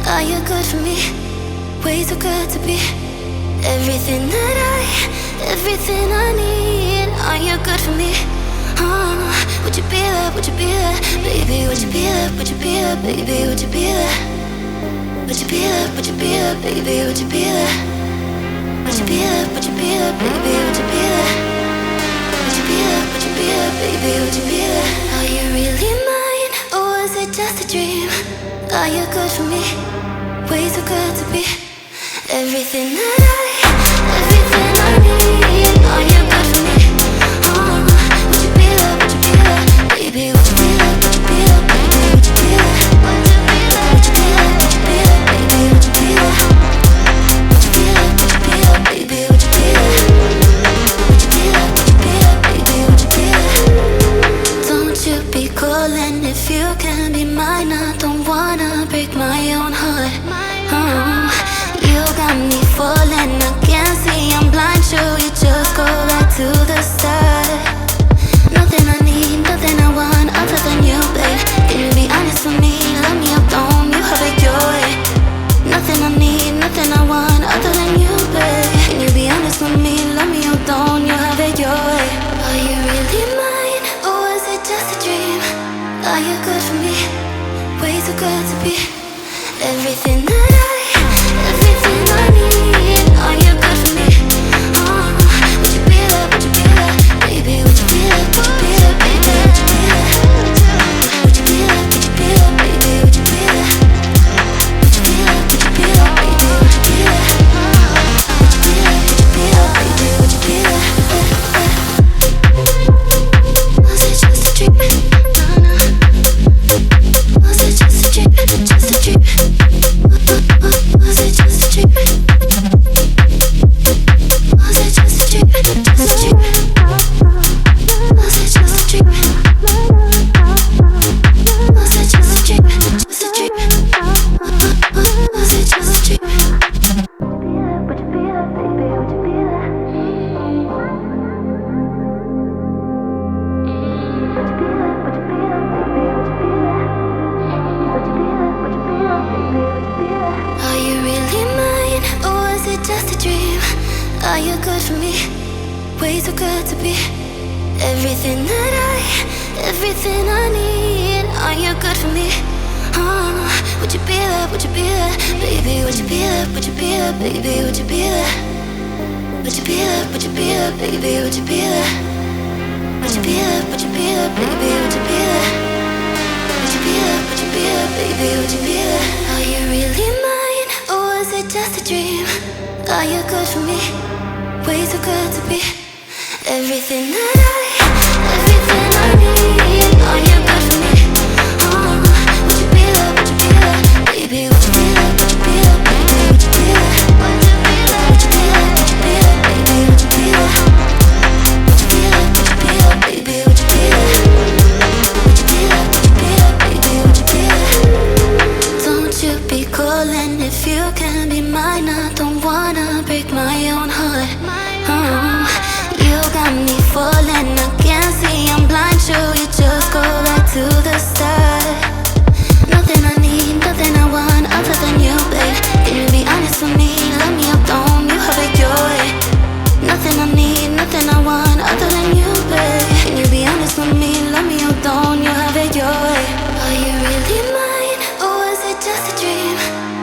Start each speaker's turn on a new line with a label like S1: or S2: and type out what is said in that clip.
S1: Are you good for me? Way too good to be everything I need. Are you good for me? Would you be there? Would you be there? Baby, would you be there? Would you be there? Baby, would you be there? Would you be there? Would you be there? Baby, would you be there? Would you be there? Would you be there? Baby, would you be there? Would you be there? Would you be there? Baby, would you be there? Are you really mine? Or was it just a dream? Are you good for me? Way too good to be everything I need. Are you good for me? Would you be there? Would you be there? Baby, would you be there? Would you be there? Baby, would you be there? Would you be there? Would you be there? Would you be there? Baby, would you be there? Would you be there? Would you be there? Baby, would you be there? Would you be there? Would you be there? Baby, would you be there? Don't you be calling if you can be mine. I don't wanna break my own heart. You got me falling, I can't see, I'm blind. Sure, you just go back to the start. Nothing I need, nothing I want other than you, babe. Can you be honest with me? Love me or don't, you have it your way. Nothing I need, nothing I want other than you, babe. Can you be honest with me? Love me or don't, you have it your way. Are you really mine, or was it just a dream? Are you good for me? Way too good to be everything I need. Are you good for me? Would you be there? Would you be there? Baby, would you be there? Would you be there? Baby, would you be there? Would you be there? Would you be there? Baby, would you be there? Would you be there? Would you be there? Baby, would you be there? Would you be there? Would you be there? Baby, would you be there? Was it just a dream? Was it just a dream? Just a dream? Was it just a dream? Was it just a dream? Just a dream? Was it just a dream? Was it just a dream? Just a dream? Was it just a dream? Would you be there, baby? Would you be there? Would you be there? Would you be there, baby? Would you be there? Would you be there? Would you be there, baby? Would you be there? Are you really mine, or was it just a dream? Are you good for me? Way too good to be everything I need. Are you good for me? Would you be there? Would you be there? Baby, would you be there? Would you be there? Baby, would you be there? Would you be there? Would you be there? Baby, would you be there? Would you be there? Would you be there? Baby, would you be there? Would you be there? Would you be there? Baby, would you be there? Are you really mine, or was it just a dream? Are you good for me? Way too good to be everything I need. Are you good for me? Would you be there? Would you be there? Baby, would you be there? Would you be there? Baby, would you be there? Would you be there? Would you be there? Would you be there? Baby, would you be there? Would you be there? Would you be there? Baby, would you be there? Would you be there? Would you be there? Baby, would you be there? Don't you be calling if you can be mine. I don't wanna break my own heart. You got me falling, I can't see, I'm blind. Sure, you just go back to the start.